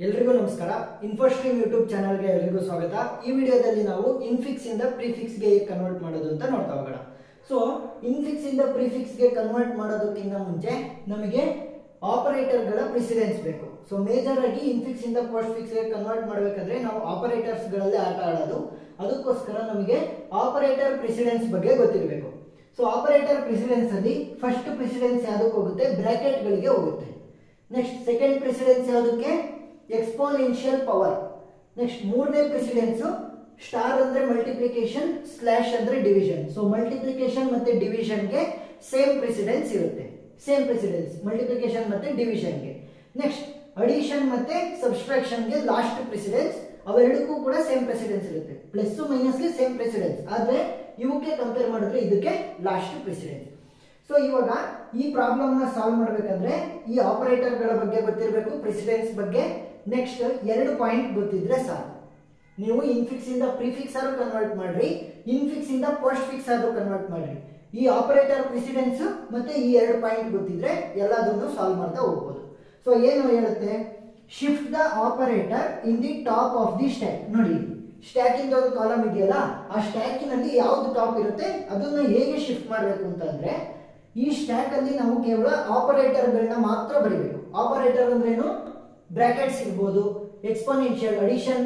ಎಲ್ರಿಗೂ ನಮಸ್ಕಾರ. ಇನ್ಫೋಸ್ಟ್ರೀಮ್ ಯೂಟ್ಯೂಬ್ ಚಾನಲ್ಗೆ ಎಲ್ರಿಗೂ ಸ್ವಾಗತ. ಈ ವಿಡಿಯೋದಲ್ಲಿ ನಾವು ಇನ್ಫಿಕ್ಸ್ ಇಂದ ಪ್ರಿಫಿಕ್ಸ್ ಗೆ ಕನ್ವರ್ಟ್ ಮಾಡೋದು ಅಂತ ನೋಡ್ತಾ ಹೋಗೋಣ. ಸೊ ಇನ್ಫಿಕ್ಸ್ ಇಂದ ಪ್ರಿಫಿಕ್ಸ್ ಗೆ ಕನ್ವರ್ಟ್ ಮಾಡೋದಕ್ಕಿಂತ ಮುಂಚೆ ನಮಗೆ ಆಪರೇಟರ್ ಗಳ ಪ್ರೆಸಿಡೆನ್ಸ್ ಬೇಕು. ಸೊ ಮೇಜರ್ ಆಗಿ ಇನ್ಫಿಕ್ಸ್ ಇಂದ ಪೋಸ್ಟ್ ಫಿಕ್ಸ್ ಗೆ ಕನ್ವರ್ಟ್ ಮಾಡಬೇಕಾದ್ರೆ ನಾವು ಆಪರೇಟರ್ಸ್ ಗಳಲ್ಲಿ ಆಟ ಆಡೋದು. ಅದಕ್ಕೋಸ್ಕರ ನಮಗೆ ಆಪರೇಟರ್ ಪ್ರೆಸಿಡೆನ್ಸ್ ಬಗ್ಗೆ ಗೊತ್ತಿರಬೇಕು. ಸೊ ಆಪರೇಟರ್ ಪ್ರೆಸಿಡೆನ್ಸ್ ಅಲ್ಲಿ ಫಸ್ಟ್ ಪ್ರೆಸಿಡೆನ್ಸ್ ಯಾವುದಕ್ಕೆ ಹೋಗುತ್ತೆ? ಬ್ರಾಕೆಟ್ ಗಳಿಗೆ ಹೋಗುತ್ತೆ. ನೆಕ್ಸ್ಟ್ ಸೆಕೆಂಡ್ ಪ್ರೆಸಿಡೆನ್ಸ್ ಯಾವುದಕ್ಕೆ? Exponential power. ನೆಕ್ಸ್ಟ್ ಮೂರನೇ ಪ್ರೆಸಿಡೆನ್ಸ್ ಸ್ಟಾರ್ ಅಂದ್ರೆ ಮಲ್ಟಿಪ್ಲಿಕೇಶನ್, ಸ್ಲಾಶ್ ಅಂದ್ರೆ ಡಿವಿಷನ್. ಸೊ ಮಲ್ಟಿಪ್ಲಿಕೇಶನ್ ಮತ್ತೆ ಡಿವಿಷನ್ ಗೆ ಸೇಮ್ ಪ್ರೆಸಿಡೆನ್ಸ್ ಇರುತ್ತೆ. ಸೇಮ್ ಪ್ರೆಸಿಡೆನ್ಸ್ ಮಲ್ಟಿಪ್ಲಿಕೇಶನ್ ಮತ್ತೆ ಡಿವಿಷನ್ ಗೆ. ನೆಕ್ಸ್ಟ್ ಅಡಿಷನ್ ಮತ್ತೆ ಸಬ್ಸ್ಟ್ರಾಕ್ಷನ್ ಗೆ ಲಾಸ್ಟ್ ಪ್ರೆಸಿಡೆನ್ಸ್. ಅವೆರಡಕ್ಕೂ ಕೂಡ ಸೇಮ್ ಪ್ರೆಸಿಡೆನ್ಸ್ ಇರುತ್ತೆ. ಪ್ಲಸ್ ಮೈನಸ್ ಗೆ ಸೇಮ್ ಪ್ರೆಸಿಡೆನ್ಸ್, ಆದ್ರೆ ಇವಕ್ಕೆ ಕಂಪೇರ್ ಮಾಡಿದ್ರೆ ಇದಕ್ಕೆ ಲಾಸ್ಟ್ ಪ್ರೆಸಿಡೆನ್ಸ್. ಸೊ ಇವಾಗ ಈ ಪ್ರಾಬ್ಲಮ್ ನ ಸಾಲ್ವ್ ಮಾಡಬೇಕಂದ್ರೆ ಈ ಆಪರೇಟರ್ ಗಳ ಬಗ್ಗೆ ಗೊತ್ತಿರಬೇಕು, ಪ್ರೆಸಿಡೆನ್ಸ್ ಬಗ್ಗೆ. ನೆಕ್ಸ್ಟ್ ಎರಡು ಪಾಯಿಂಟ್ ಗೊತ್ತಿದ್ರೆ ಸಾಕು. ನೀವು ಇನ್ಫಿಕ್ಸ್ ಇಂದ ಪ್ರಿಫಿಕ್ಸ್ ಆದ್ರೂ ಕನ್ವರ್ಟ್ ಮಾಡ್ರಿ, ಇನ್ಫಿಕ್ಸ್ ಇಂದ ಪೋಸ್ಟ್ ಫಿಕ್ಸ್ ಆದ್ರೂ ಕನ್ವರ್ಟ್ ಮಾಡ್ರಿ. ಈ ಆಪರೇಟರ್ ಪ್ರೆಸಿಡೆನ್ಸ್ ಮತ್ತೆ ಈ ಎರಡು ಪಾಯಿಂಟ್ ಗೊತ್ತಿದ್ರೆ ಎಲ್ಲದನ್ನು ಸಾಲ್ವ್ ಮಾಡ್ತಾ ಹೋಗ್ಬೋದು. ಸೊ ಏನು ಹೇಳುತ್ತೆ? Shift the operator in the top of the stack. ನೋಡಿ, ಸ್ಟ್ಯಾಕ್ ಇಂದ ಒಂದು ಕಾಲಮ್ ಇದೆಯಲ್ಲ, ಆ ಸ್ಟ್ಯಾಕಿನಲ್ಲಿ ಯಾವ್ದು ಟಾಪ್ ಇರುತ್ತೆ ಅದನ್ನ ಹೇಗೆ ಶಿಫ್ಟ್ ಮಾಡಬೇಕು ಅಂತಂದ್ರೆ, ಈ ಸ್ಟ್ಯಾಕ್ ಅಲ್ಲಿ ನಾವು ಕೇವಲ ಆಪರೇಟರ್ ಗಳನ್ನ ಮಾತ್ರ ಬರೀಬೇಕು. ಆಪರೇಟರ್ ಅಂದ್ರೆ ಏನು? ಬ್ರಾಕೆಟ್ಸ್ ಇರ್ಬೋದು, ಎಕ್ಸ್ಪೋನೆನ್ಷಿಯಲ್, ಅಡಿಷನ್,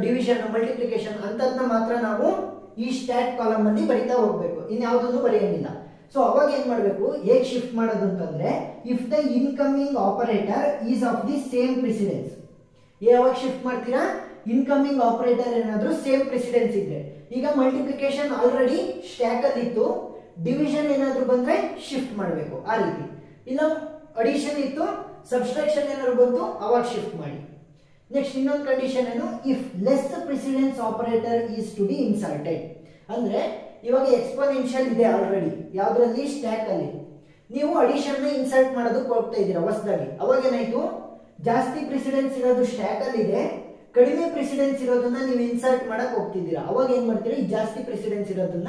ಡಿವಿಷನ್, ಮಲ್ಟಿಪ್ಲಿಕೇಶನ್ ಅಂತದ್ನ ಮಾತ್ರ ನಾವು ಈ ಸ್ಟ್ಯಾಕ್ ಕಾಲಮ್ ಅಲ್ಲಿ ಬರಿತಾ ಹೋಗ್ಬೇಕು, ಇನ್ಯಾವುದನ್ನು ಬರೆಯಂಗಿಲ್ಲ. ಸೊ ಅವಾಗ ಏನ್ ಮಾಡ್ಬೇಕು? ಹೇಗೆ ಶಿಫ್ಟ್ ಮಾಡೋದು ಅಂತಂದ್ರೆ, if the incoming operator is of the same precedence. ಯಾವಾಗ ಶಿಫ್ಟ್ ಮಾಡ್ತೀರಾ? ಇನ್ಕಮಿಂಗ್ ಆಪರೇಟರ್ ಏನಾದ್ರೂ ಸೇಮ್ ಪ್ರೆಸಿಡೆನ್ಸ್ ಇದ್ರೆ. ಈಗ ಮಲ್ಟಿಪ್ಲಿಕೇಶನ್ ಆಲ್ರೆಡಿ ಸ್ಟ್ಯಾಕ್ ಅಲ್ಲಿ ಇತ್ತು, ಡಿವಿಷನ್ ಏನಾದ್ರು ಬಂದ್ರೆ ಶಿಫ್ಟ್ ಮಾಡಬೇಕು ಆ ರೀತಿ. ಇಲ್ಲ ಅಡಿಷನ್ ಇತ್ತು, ಸಬ್ಸ್ಟ್ರಾಕ್ಷನ್ ಏನಾದ್ರು ಬಂತು, ಅವಾಗ ಶಿಫ್ಟ್ ಮಾಡಿ. ನೆಕ್ಸ್ಟ್ ಇನ್ನೊಂದು ಕಂಡೀಷನ್ ಏನು? If less precedence operator is to be inserted. ಅಂದ್ರೆ ಇವಾಗ ಎಕ್ಸ್ಪೋನೆನ್ಷಿಯಲ್ ಇದೆ ಆಲ್ರೆಡಿ, ಯಾವ್ದ್ರಲ್ಲಿ? ಸ್ಟ್ಯಾಕ್ ಅಲ್ಲಿ. ನೀವು ಅಡಿಷನ್ ನ ಇನ್ಸರ್ಟ್ ಮಾಡೋದಕ್ಕೆ ಹೋಗ್ತಾ ಇದ್ದೀರಾ ಹೊಸದಾಗಿ. ಅವಾಗ ಏನಾಯ್ತು? ಜಾಸ್ತಿ ಪ್ರೆಸಿಡೆನ್ಸ್ ಇರೋದು ಸ್ಟ್ಯಾಕ್ ಅಲ್ಲಿ ಇದೆ, ಕಡಿಮೆ ಪ್ರೆಸಿಡೆನ್ಸ್ ಇರೋದನ್ನ ನೀವು ಇನ್ಸರ್ಟ್ ಮಾಡಕ್ ಹೋಗ್ತಿದ್ದೀರಾ. ಅವಾಗ ಏನ್ ಮಾಡ್ತೀರಾ? ಈ ಜಾಸ್ತಿ ಪ್ರೆಸಿಡೆನ್ಸ್ ಇರೋದನ್ನ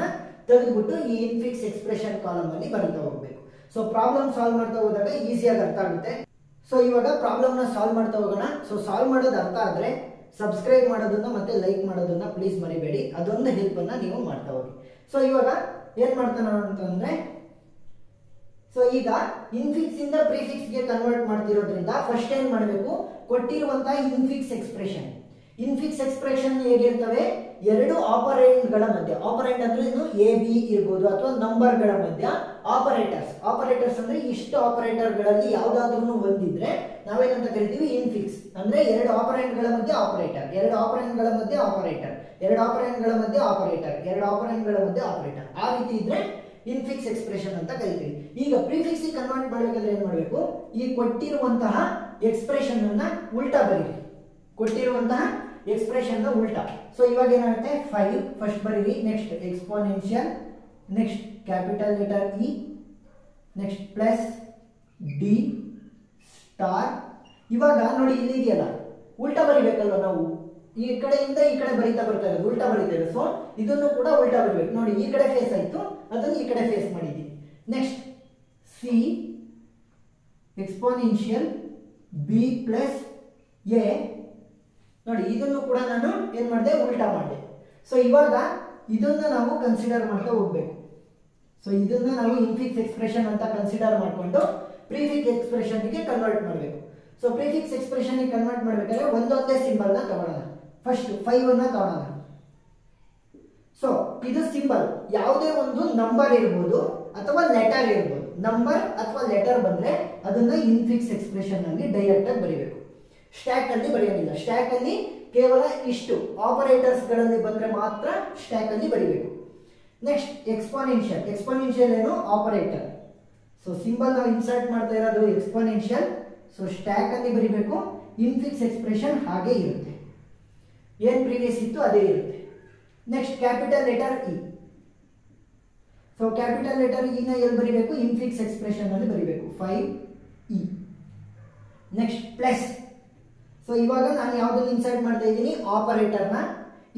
ತೆಗೆದುಬಿಟ್ಟು ಈ ಇನ್ಫಿಕ್ಸ್ ಎಕ್ಸ್ಪ್ರೆಷನ್ ಕಾಲಮ್ ಅಲ್ಲಿ ಬರೀತಾ ಹೋಗ್ಬೇಕು. ಸೊ ಪ್ರಾಬ್ಲಮ್ ಸಾಲ್ವ್ ಮಾಡ್ತಾ ಹೋದಾಗ ಈಸಿಯಾಗಿ ಅರ್ಥ ಆಗುತ್ತೆ. ಸೊ ಇವಾಗ ಪ್ರಾಬ್ಲಮ್ ನ ಸಾಲ್ವ್ ಮಾಡ್ತಾ ಹೋಗೋಣ. ಸೊ ಸಾಲ್ವ್ ಮಾಡೋದು ಅರ್ಥ ಆದ್ರೆ ಸಬ್ಸ್ಕ್ರೈಬ್ ಮಾಡೋದನ್ನ ಮತ್ತೆ ಲೈಕ್ ಮಾಡೋದನ್ನ ಪ್ಲೀಸ್ ಮರಿಬೇಡಿ. ಅದೊಂದು ಹೆಲ್ಪ್ ಅನ್ನ ನೀವು ಮಾಡ್ತಾ ಹೋಗಿ. ಸೊ ಇವಾಗ ಏನ್ ಮಾಡ್ತಾನ ಅಂತಂದ್ರೆ, ಸೊ ಈಗ ಇನ್ಫಿಕ್ಸ್ ಇಂದ ಪ್ರಿಫಿಕ್ಸ್ ಗೆ ಕನ್ವರ್ಟ್ ಮಾಡ್ತಿರೋದ್ರಿಂದ ಫಸ್ಟ್ ಏನ್ ಮಾಡಬೇಕು? ಕೊಟ್ಟಿರುವಂತಹ ಇನ್ಫಿಕ್ಸ್ ಎಕ್ಸ್ಪ್ರೆಷನ್. ಇನ್ಫಿಕ್ಸ್ ಎಕ್ಸ್ಪ್ರೆಷನ್ ಹೇಗಿರ್ತವೆ? ಎರಡು ಆಪರೆಂಡ್ ಗಳ ಮಧ್ಯ, ಆಪರೆಂಡ್ ಅಂದ್ರೆ ಏನು? ಎ ಬಿ ಇರ್ಬೋದು ಅಥವಾ ನಂಬರ್ ಗಳ ಮಧ್ಯ ಆಪರೇಟರ್ಸ್. ಆಪರೇಟರ್ಸ್ ಅಂದ್ರೆ ಇಷ್ಟು ಆಪರೇಟರ್ ಗಳಲ್ಲಿ ಯಾವ್ದಾದ್ರು ಒಂದಿದ್ರೆ ನಾವೇನಂತ ಕರಿತೀವಿ? ಇನ್ಫಿಕ್ಸ್. ಅಂದ್ರೆ ಎರಡು ಆಪರೆಂಡ್ ಗಳ ಮಧ್ಯೆ ಆಪರೇಟರ್, ಎರಡು ಆಪರೆಂಡ್ ಗಳ ಮಧ್ಯೆ ಆಪರೇಟರ್, ಎರಡು ಆಪರೆಂಡ್ ಗಳ ಮಧ್ಯೆ ಆಪರೇಟರ್, ಎರಡು ಆಪರೆಂಡ್ ಗಳ ಮಧ್ಯೆ ಆಪರೇಟರ್. ಆ ರೀತಿ ಇದ್ರೆ ಇನ್ಫಿಕ್ಸ್ ಎಕ್ಸ್ಪ್ರೆಷನ್ ಅಂತ ಕರಿತೀವಿ. ಈಗ ಪ್ರಿಫಿಕ್ಸ್ ಕನ್ವರ್ಟ್ ಮಾಡಬೇಕಾದ್ರೆ ಏನ್ ಮಾಡಬೇಕು? ಈ ಕೊಟ್ಟಿರುವಂತಹ ಎಕ್ಸ್ಪ್ರೆಷನ್ ಅನ್ನ ಉಲ್ಟಾ ಬರೀರಿ. ಕೊಟ್ಟಿರುವಂತಹ ಎಕ್ಸ್ಪ್ರೆಷನ್ ನ ಉಲ್ಟಾ. ಸೊ ಇವಾಗ ಏನಾಗುತ್ತೆ? 5 ಫಸ್ಟ್ ಬರೀರಿ. Next exponential, next capital letter E, next plus D star. ಇವಾಗ ನೋಡಿ, ಇಲ್ಲಿ ಇದೆಯಲ್ಲ, ಉಲ್ಟಾ ಬರಿಬೇಕಲ್ವ ನಾವು? ಈ ಕಡೆಯಿಂದ ಈ ಕಡೆ ಬರಿತಾ ಬರ್ತಾ ಇರೋದು, ಉಲ್ಟಾ ಬರಿತಾ ಇರೋದು. ಸೊ ಇದನ್ನು ಕೂಡ ಉಲ್ಟಾ ಬರಬೇಕು. ನೋಡಿ, ಈ ಕಡೆ ಫೇಸ್ ಆಯ್ತು, ಅದನ್ನು ಈ ಕಡೆ ಫೇಸ್ ಮಾಡಿದ್ದೀವಿ. Next C exponential B plus A. ನೋಡಿ, ಇದನ್ನು ಕೂಡ ನಾನು ಏನ್ ಮಾಡಿದೆ? ಉಲ್ಟಾ ಮಾಡಿದೆ. ಸೊ ಇವಾಗ ಇದನ್ನ ನಾವು ಕನ್ಸಿಡರ್ ಮಾಡ್ತಾ ಹೋಗ್ಬೇಕು. ಸೊ ಇದನ್ನ ನಾವು ಇನ್ಫಿಕ್ಸ್ ಎಕ್ಸ್ಪ್ರೆಷನ್ ಅಂತ ಕನ್ಸಿಡರ್ ಮಾಡ್ಕೊಂಡು ಪ್ರಿಫಿಕ್ಸ್ ಎಕ್ಸ್ಪ್ರೆಷನ್ ಗೆ ಕನ್ವರ್ಟ್ ಮಾಡಬೇಕು. ಸೊ ಪ್ರಿಫಿಕ್ಸ್ ಎಕ್ಸ್ಪ್ರೆಷನ್ ಗೆ ಕನ್ವರ್ಟ್ ಮಾಡಬೇಕಾದ್ರೆ ಒಂದೊಂದೇ ಸಿಂಬಲ್ ನ ತಗೊಳ್ಳೋಣ. ಫಸ್ಟ್ 5 ಅನ್ನ ತಗೊಳ್ಳೋಣ. ಸೊ ಇದು ಸಿಂಬಲ್, ಯಾವುದೇ ಒಂದು ನಂಬರ್ ಇರ್ಬೋದು ಅಥವಾ ಲೆಟರ್ ಇರ್ಬೋದು. ನಂಬರ್ ಅಥವಾ ಲೆಟರ್ ಬಂದ್ರೆ ಅದನ್ನ ಇನ್ಫಿಕ್ಸ್ ಎಕ್ಸ್ಪ್ರೆಷನ್ ಅಲ್ಲಿ ಡೈರೆಕ್ಟ್ ಆಗಿ ಬರೀಬೇಕು. ಸ್ಟ್ಯಾಕ್ ಅಲ್ಲಿ ಬರೆಯೋದಿಲ್ಲ. ಸ್ಟ್ಯಾಕ್ ಅಲ್ಲಿ ಕೇವಲ ಇಷ್ಟು ಆಪರೇಟರ್ಸ್ ಗಳಲ್ಲಿ ಬಂದ್ರೆ ಮಾತ್ರ ಸ್ಟ್ಯಾಕ್ ಅಲ್ಲಿ ಬರೀಬೇಕು. Next exponential. ಎಕ್ಸ್ಪೋನೆನ್ಷಿಯಲ್ ಏನು? ಆಪರೇಟರ್. ಸೊ ಸಿಂಬಲ್ ನಾವು ಇನ್ಸರ್ಟ್ ಮಾಡ್ತಾ ಇರೋದು ಎಕ್ಸ್ಪೋನೆನ್ಷಿಯಲ್. ಸೊ ಸ್ಟ್ಯಾಕ್ ಅಲ್ಲಿ ಬರೀಬೇಕು. ಇನ್ಫಿಕ್ಸ್ ಎಕ್ಸ್ಪ್ರೆಷನ್ ಹಾಗೆ ಇರುತ್ತೆ, ಏನ್ ಪ್ರೀವಿಯಸ್ ಇತ್ತು ಅದೇ ಇರುತ್ತೆ. Next capital letter E. So capital letter E ನ ಎಲ್ಲಿ ಬರೀಬೇಕು? ಇನ್ಫಿಕ್ಸ್ ಎಕ್ಸ್ಪ್ರೆಷನ್ ಅಲ್ಲಿ ಬರೀಬೇಕು, 5e. Next plus. ಸೊ ಇವಾಗ ನಾನು ಯಾವ್ದನ್ನು ಇನ್ಸರ್ಟ್ ಮಾಡ್ತಾ ಇದ್ದೀನಿ? ಆಪರೇಟರ್ ನ.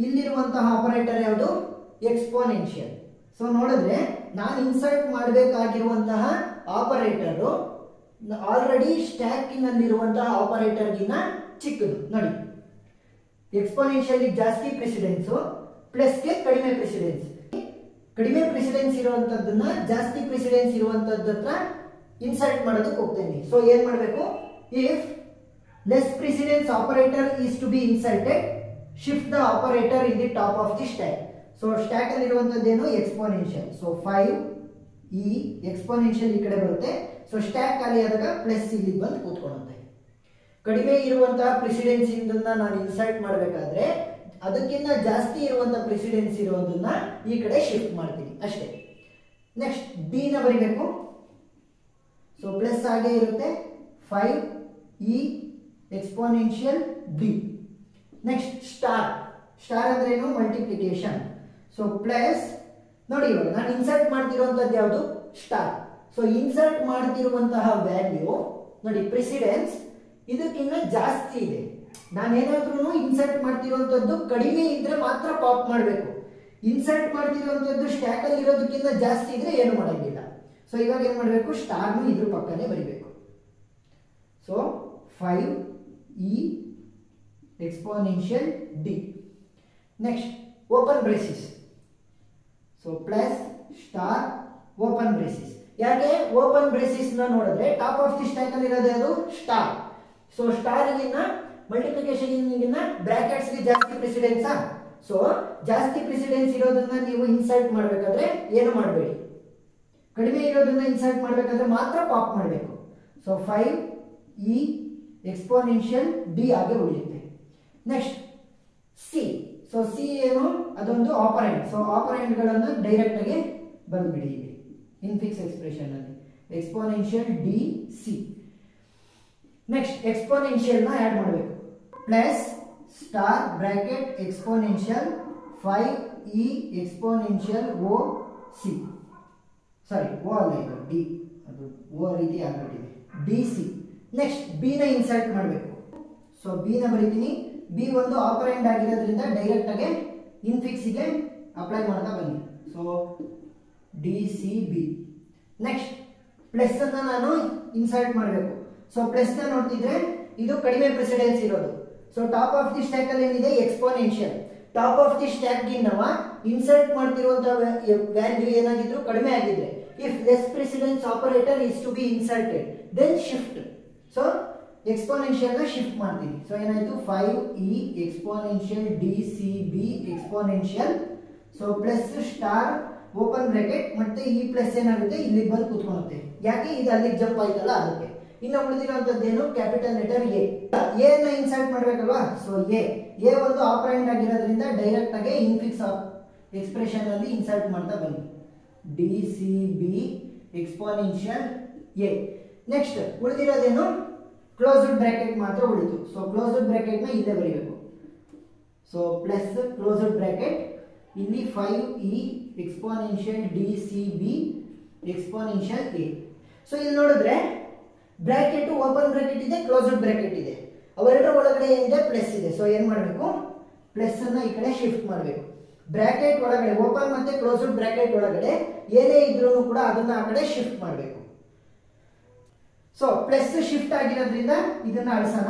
ಇಲ್ಲಿರುವಂತಹ ಆಪರೇಟರ್ ಯಾವುದು? ಎಕ್ಸ್ಪೋನೆನ್ಷಿಯಲ್. ಸೊ ನೋಡಿದ್ರೆ ನಾನು ಇನ್ಸರ್ಟ್ ಮಾಡಬೇಕಾಗಿರುವಂತಹ ಆಪರೇಟರ್ ಆಲ್ರೆಡಿ ಸ್ಟ್ಯಾಕಿನಲ್ಲಿರುವಂತಹ ಆಪರೇಟರ್ಗಿನ್ನ ಚಿಕ್ಕದು ನೋಡಿ. ಎಕ್ಸ್ಪೋನೆನ್ಷಿಯಲ್ ಜಾಸ್ತಿ ಪ್ರೆಸಿಡೆನ್ಸ್, ಪ್ಲಸ್ಗೆ ಕಡಿಮೆ ಪ್ರೆಸಿಡೆನ್ಸ್. ಕಡಿಮೆ ಪ್ರೆಸಿಡೆನ್ಸ್ ಇರುವಂತದ್ದನ್ನ ಜಾಸ್ತಿ ಪ್ರೆಸಿಡೆನ್ಸ್ ಇರುವಂತದ್ದು ಹತ್ರ ಇನ್ಸರ್ಟ್ ಮಾಡೋದಕ್ಕೆ ಹೋಗ್ತೇನೆ. ಸೊ ಏನ್ ಮಾಡಬೇಕು, if less precedence operator is to be inserted, shift the operator in the top of the stack. So stack ಅಲ್ಲಿ ಇರುವಂತದ್ದೇನು ಎಕ್ಸ್ಪೋನೆನ್ಷಿಯಲ್. ಸೊ 5 ಈ ಎಕ್ಸ್ಪೋನೆನ್ಷಿಯಲ್ ಈ ಕಡೆ ಬರುತ್ತೆ. ಸೊ ಸ್ಟ್ಯಾಕ್ ಖಾಲಿ ಆದಾಗ ಪ್ಲಸ್ ಇಲ್ಲಿ ಬಂದು ಕೂತ್ಕೊಳ್ಳುತ್ತೆ. ಕಡಿಮೆ ಇರುವಂತಹ ಪ್ರೆಸಿಡೆನ್ಸ್ ಇಂದನ್ನ ನಾನು ಇನ್ಸರ್ಟ್ ಮಾಡಬೇಕಾದ್ರೆ ಅದಕ್ಕಿಂತ ಜಾಸ್ತಿ ಇರುವಂತಹ ಪ್ರೆಸಿಡೆನ್ಸ್ ಇರೋದನ್ನ ಈ ಕಡೆ ಶಿಫ್ಟ್ ಮಾಡ್ತೀನಿ ಅಷ್ಟೇ. ನೆಕ್ಸ್ಟ್ ಡಿ ನ ಬರಿಬೇಕು. ಸೊ ಪ್ಲಸ್ ಹಾಗೆ ಇರುತ್ತೆ 5 E exponential D. Next star. Star ಅಂದ್ರೆ ಏನು, ಮಲ್ಟಿಪ್ಲಿಕೇಶನ್. ಸೊ ಪ್ಲಸ್ ನೋಡಿ, ಇವಾಗ ನಾನು ಇನ್ಸರ್ಟ್ ಮಾಡ್ತಿರುವಂತದ್ದು ಯಾವುದು, ಸ್ಟಾರ್. ಸೊ ಇನ್ಸರ್ಟ್ ಮಾಡ್ತಿರುವಂತಹ ವ್ಯಾಲ್ಯೂ ನೋಡಿ, ಪ್ರೆಸಿಡೆನ್ಸ್ ಇದಕ್ಕಿಂತ ಜಾಸ್ತಿ ಇದೆ. ನಾನೇನಾದ್ರೂ ಇನ್ಸರ್ಟ್ ಮಾಡ್ತಿರುವಂತದ್ದು ಕಡಿಮೆ ಇದ್ರೆ ಮಾತ್ರ ಪಾಪ್ ಮಾಡಬೇಕು. ಇನ್ಸರ್ಟ್ ಮಾಡ್ತಿರುವಂತದ್ದು ಸ್ಟ್ಯಾಕ್ ಅಲ್ಲಿ ಇರೋದಕ್ಕಿಂತ ಜಾಸ್ತಿ ಇದ್ರೆ ಏನು ಮಾಡಂಗಿಲ್ಲ. ಸೊ ಇವಾಗ ಏನ್ ಮಾಡಬೇಕು, ಸ್ಟಾರ್ನು ಇದ್ರ ಪಕ್ಕನೆ ಬರಿಬೇಕು. So 5 E exponential D. Next open braces. So plus star open braces. ಯಾಕೆ ಓಪನ್ ಬ್ರೇಸಿಸ್ ನ ನೋಡಿದ್ರೆ ಟಾಪ್ ಆಫ್ ದಿ ಸ್ಟ್ಯಾಕ್ ಅಲ್ಲಿ ಇರೋದು ಅದು ಸ್ಟಾರ್. ಸೊ ಸ್ಟಾರ್ ಗಿನ್ನ ಮಲ್ಟಿಪ್ಲಿಕೇಶನ್ ಗಿನ್ನ ಬ್ರಾಕೆಟ್ಸ್ ಗೆ ಜಾಸ್ತಿ ಪ್ರೆಸಿಡೆನ್ಸ್. ಸೊ ಜಾಸ್ತಿ ಪ್ರೆಸಿಡೆನ್ಸ್ ಇರೋದನ್ನ ನೀವು ಇನ್ಸರ್ಟ್ ಮಾಡಬೇಕಾದ್ರೆ ಏನು ಮಾಡಬೇಡಿ, ಕಡಿಮೆ ಇರೋದನ್ನ ಇನ್ಸರ್ಟ್ ಮಾಡಬೇಕಾದ್ರೆ ಮಾತ್ರ ಪಾಪ್ ಮಾಡಬೇಕು. ಸೊ 5 ಇ ಎಕ್ಸ್ಪೋನೆನ್ಷಿಯಲ್ ಡಿ ಆಗಿ ಉಳಿಯುತ್ತೆ. Next C. ಸೊ ಸಿ ಏನು, ಅದೊಂದು ಆಪರೆಂಟ್. ಸೊ ಆಪರೆಂಟ್ ಗಳನ್ನು ಡೈರೆಕ್ಟ್ ಆಗಿ ಬಂದ್ಬಿಡಿ ಇಲ್ಲಿ ಇನ್ಫಿಕ್ಸ್ ಎಕ್ಸ್ಪ್ರೆಷನ್ ಅಲ್ಲಿ, exponential D C. Next exponential ನ ಆಡ್ ಮಾಡಬೇಕು. Plus star bracket exponential 5 E exponential O C. Sorry, O ಅಲ್ಲ, ಇದು ಡಿ, ಅದು ಓ ರೀತಿ ಆಗ್ಬಿಟ್ಟಿದೆ, ಡಿ ಸಿ. ನೆಕ್ಸ್ಟ್ ಬಿ ನ ಇನ್ಸರ್ಟ್ ಮಾಡಬೇಕು. ಸೊ ಬಿ ನ ಬರೀತೀನಿ. ಬಿ ಒಂದು ಆಪರೆಂಡ್ ಆಗಿರೋದ್ರಿಂದ ಡೈರೆಕ್ಟ್ ಆಗಿ ಇನ್ಫಿಕ್ಸ್ ಗೆ ಅಪ್ಲೈ ಮಾಡ್ತಾ ಬನ್ನಿ. So D C B. Next plus ಅನ್ನ ನಾನು ಇನ್ಸರ್ಟ್ ಮಾಡಬೇಕು. ಸೊ ಪ್ಲಸ್ ನ ನೋಡ್ತಿದ್ರೆ ಇದು ಕಡಿಮೆ ಪ್ರೆಸಿಡೆನ್ಸ್ ಇರೋದು. So top of the stack ಅಲ್ಲಿ ಏನಿದೆ exponential. Top of the stack ಗಿನ್ನವ ಇನ್ಸರ್ಟ್ ಮಾಡ್ತಿರುವಂತಹ ವ್ಯಾಲ್ಯೂ ಏನಾಗಿದ್ರು ಕಡಿಮೆ ಆಗಿದ್ರೆ, if less precedence operator is to be inserted then shift. So exponential ನ ಶಿಫ್ಟ್ ಮಾಡ್ತೀನಿ. ಸೊ ಏನಾಯ್ತು, 5 E exponential D C B exponential. So plus star open bracket ಮತ್ತೆ ಈ ಪ್ಲಸ್ ಏನಾಗುತ್ತೆ ಇಲ್ಲಿ ಬಂದು ಕೂತ್ಕೊಳ್ಳುತ್ತೆ. ಯಾಕೆ, ಇದು ಅಲ್ಲಿಗೆ ಜಂಪ್ ಆಯ್ತಲ್ಲ ಅದಕ್ಕೆ. ಇನ್ನು ಉಳಿದಿರುವಂತದ್ದೇನು, ಕ್ಯಾಪಿಟಲ್ ಲೆಟರ್ ಎ. ಎ ನ ಇನ್ಸರ್ಟ್ ಮಾಡ್ಬೇಕಲ್ವಾ. ಸೊ ಎ ಒಂದು ಆಪರೆಂಡ್ ಆಗಿರೋದ್ರಿಂದ ಡೈರೆಕ್ಟ್ ಆಗಿ ಇನ್ಫಿಕ್ಸ್ ಎಕ್ಸ್ಪ್ರೆಷನ್ ಅಲ್ಲಿ ಇನ್ಸರ್ಟ್ ಮಾಡ್ತಾ ಬನ್ನಿ. D C B exponential A. Next ಉಳಿದಿರೋದೇನು, ಕ್ಲೋಸ್ಡ್ ಬ್ರಾಕೆಟ್ ಮಾತ್ರ ಉಳಿತು. ಸೊ ಕ್ಲೋಸ್ಡ್ ಬ್ರಾಕೆಟ್ ನ ಇಲ್ಲೇ ಬರೀಬೇಕು. ಸೊ ಪ್ಲಸ್ ಕ್ಲೋಸ್ಡ್ ಬ್ರಾಕೆಟ್ ಇಲ್ಲಿ 5 E exponential D C B exponential A. So ಇಲ್ಲಿ ನೋಡಿದ್ರೆ ಬ್ರಾಕೆಟ್ ಓಪನ್ ಬ್ರಾಕೆಟ್ ಇದೆ, ಕ್ಲೋಸ್ಡ್ ಬ್ರಾಕೆಟ್ ಇದೆ. ಅವೆರಡರ ಒಳಗಡೆ ಏನಿದೆ, ಪ್ಲಸ್ ಇದೆ. ಸೊ ಏನ್ ಮಾಡಬೇಕು, ಪ್ಲಸ್ ಅನ್ನ ಈ ಕಡೆ ಶಿಫ್ಟ್ ಮಾಡಬೇಕು. ಬ್ರಾಕೆಟ್ ಒಳಗಡೆ ಓಪನ್ ಮತ್ತೆ ಕ್ಲೋಸ್ಡ್ ಬ್ರಾಕೆಟ್ ಒಳಗಡೆ ಏನೇ ಇದ್ರೂ ಕೂಡ ಅದನ್ನ ಆ ಕಡೆ ಶಿಫ್ಟ್ ಮಾಡಬೇಕು. ಸೊ ಪ್ಲಸ್ ಶಿಫ್ಟ್ ಆಗಿರೋದ್ರಿಂದ ಇದನ್ನ ಅಳಿಸೋಣ.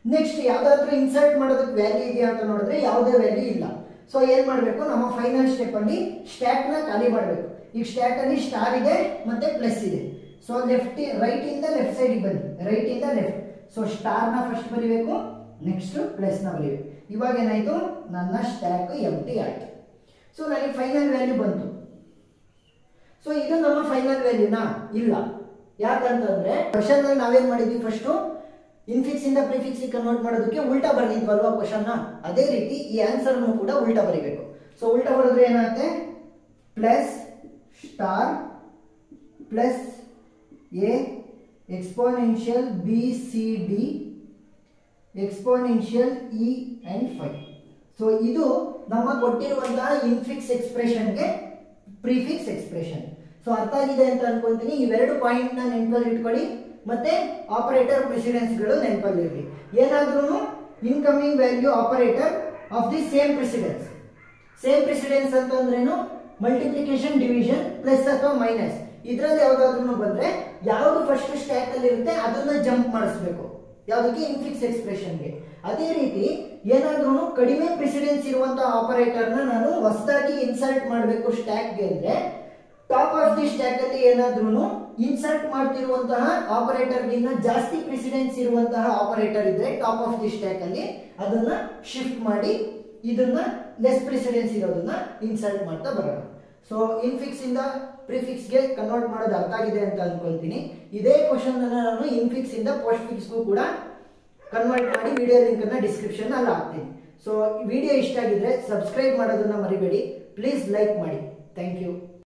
ನೆಕ್ಸ್ಟ್ ಯಾವ್ದಾದ್ರು ಇನ್ಸರ್ಟ್ ಮಾಡೋದಕ್ಕೆ ವ್ಯಾಲ್ಯೂ ಇದೆಯಾ ಅಂತ ನೋಡಿದ್ರೆ ಯಾವುದೇ ವ್ಯಾಲ್ಯೂ ಇಲ್ಲ. ಸೊ ಏನ್ ಮಾಡಬೇಕು, ನಮ್ಮ ಫೈನಲ್ ಸ್ಟೆಪ್ ಅಲ್ಲಿ ಸ್ಟ್ಯಾಕ್ ನ ಖಾಲಿ ಮಾಡಬೇಕು. ಈಗ ಸ್ಟ್ಯಾಕ್ ಅಲ್ಲಿ ಸ್ಟಾರ್ ಇದೆ ಮತ್ತೆ ಪ್ಲಸ್ ಇದೆ. ಸೊ ರೈಟ್ ಇಂದ ಲೆಫ್ಟ್ ಸೈಡ್ ಬನ್ನಿ, ರೈಟ್ ಇಂದ ಲೆಫ್ಟ್. ಸೊ ಸ್ಟಾರ್ ನ ಫಸ್ಟ್ ಬರೀಬೇಕು, ನೆಕ್ಸ್ಟ್ ಪ್ಲಸ್ ನ ಬರೀಬೇಕು. ಇವಾಗ ಏನಾಯ್ತು, ನನ್ನ ಸ್ಟ್ಯಾಕ್ ಎಂಟಿ ಆಯ್ತು. ಸೊ ನನಗೆ ಫೈನಲ್ ವ್ಯಾಲ್ಯೂ ಬಂತು. ಸೊ ಇದು ನಮ್ಮ ಫೈನಲ್ ವ್ಯಾಲ್ಯೂನಾ, ಇಲ್ಲ. ಯಾಕಂತಂದ್ರೆ ಕ್ವಶನ್ ಅಲ್ಲಿ ನಾವೇನ್ ಮಾಡಿದ್ವಿ, ಫಸ್ಟ್ ಇನ್ಫಿಕ್ಸ್ ಇಂದ ಪ್ರಿಫಿಕ್ಸ್ ಕನ್ವರ್ಟ್ ಮಾಡೋದಕ್ಕೆ ಉಲ್ಟಾ ಬರ್ದಿದ್ವಲ್ವಾ ಕ್ವಶನ್ ನ, ಅದೇ ರೀತಿ ಈ ಆನ್ಸರ್ ಕೂಡ ಉಲ್ಟಾ ಬರೀಬೇಕು. ಸೊ ಉಲ್ಟಾ ಬರೆದ್ರೆ ಏನಾಗುತ್ತೆ, plus star plus A exponential B C D exponential E and 5. So ಇದು ನಮ್ಮ ಕೊಟ್ಟಿರುವಂತಹ ಇನ್ಫಿಕ್ಸ್ ಎಕ್ಸ್ಪ್ರೆಷನ್ಗೆ ಪ್ರಿಫಿಕ್ಸ್ ಎಕ್ಸ್ಪ್ರೆಷನ್. ಸೊ ಅರ್ಥ ಆಗಿದೆ ಅಂತ ಅನ್ಕೊಂತೀನಿ. ಇವೆರಡು ಪಾಯಿಂಟ್ ನ ನೆನಪಲ್ಲಿ ಇಟ್ಕೊಳ್ಳಿ, ಮತ್ತೆ ಆಪರೇಟರ್ ಪ್ರೆಸಿಡೆನ್ಸ್ ಗಳು ನೆನಪಲ್ಲಿ ಇರಲಿ. ಏನಾದ್ರೂ incoming value operator of the same precedence. Same precedence ಅಂತಂದ್ರೇನು, ಮಲ್ಟಿಪ್ಲಿಕೇಶನ್ ಡಿವಿಷನ್ ಪ್ಲಸ್ ಅಥವಾ ಮೈನಸ್, ಇದರಲ್ಲಿ ಯಾವ್ದಾದ್ರು ಬಂದ್ರೆ ಯಾವುದು ಫಸ್ಟ್ ಸ್ಟ್ಯಾಕ್ ಅಲ್ಲಿ ಇರುತ್ತೆ ಅದನ್ನ ಜಂಪ್ ಮಾಡಿಸ್ಬೇಕು, ಯಾವುದಕ್ಕೆ ಇನ್ಫಿಕ್ಸ್ ಎಕ್ಸ್ಪ್ರೆಷನ್ಗೆ. ಅದೇ ರೀತಿ ಏನಾದ್ರೂ ಕಡಿಮೆ ಪ್ರಿಸಿಡೆನ್ಸ್ ಇರುವಂತಹ ಆಪರೇಟರ್ನ ನಾನು ಹೊಸದಾಗಿ ಇನ್ಸರ್ಟ್ ಮಾಡಬೇಕು ಸ್ಟ್ಯಾಕ್ಗೆ ಅಂದ್ರೆ ಟಾಪ್ ಆಫ್ ದಿ ಸ್ಟ್ಯಾಕ್ ಅಲ್ಲಿ ಏನಾದ್ರೂ ಇನ್ಸರ್ಟ್ ಮಾಡ್ತಿರುವಂತಹ ಆಪರೇಟರ್ ಗಿನ್ನ ಜಾಸ್ತಿ ಪ್ರಿಸಿಡೆನ್ಸ್ ಇರುವಂತಹ ಆಪರೇಟರ್ ಇದ್ರೆ ಟಾಪ್ ಆಫ್ ದಿ ಸ್ಟ್ಯಾಕ್ ಅಲ್ಲಿ ಅದನ್ನ ಶಿಫ್ಟ್ ಮಾಡಿ ಇದನ್ನ ಲೆಸ್ ಪ್ರಿಸಿಡೆನ್ಸ್ ಇರೋದನ್ನ ಇನ್ಸರ್ಟ್ ಮಾಡ್ತಾ ಬರೋಣ. ಸೊ ಇನ್ಫಿಕ್ಸ್ ಇಂದ ಪ್ರಿಫಿಕ್ಸ್ ಗೆ ಕನ್ವರ್ಟ್ ಮಾಡೋದು ಅರ್ಥ ಆಗಿದೆ ಅಂತ ಅನ್ಕೊಳ್ತೀನಿ. ಇದೇ ಕ್ವಶನ್ ಅನ್ನ ನಾನು ಇನ್ಫಿಕ್ಸ್ ಇಂದ ಪೋಸ್ಟ್ ಫಿಕ್ಸ್ಗೂ ಕೂಡ ಕನ್ವರ್ಟ್ ಮಾಡಿ ವಿಡಿಯೋ ಲಿಂಕ್ ಅನ್ನ ಡಿಸ್ಕ್ರಿಪ್ಷನ್ ಅಲ್ಲಿ ಹಾಕ್ತೀನಿ. ಸೊ ವಿಡಿಯೋ ಇಷ್ಟ ಆಗಿದ್ರೆ ಸಬ್ಸ್ಕ್ರೈಬ್ ಮಾಡೋದನ್ನ ಮರಿಬೇಡಿ, ಪ್ಲೀಸ್ ಲೈಕ್ ಮಾಡಿ. Thank you.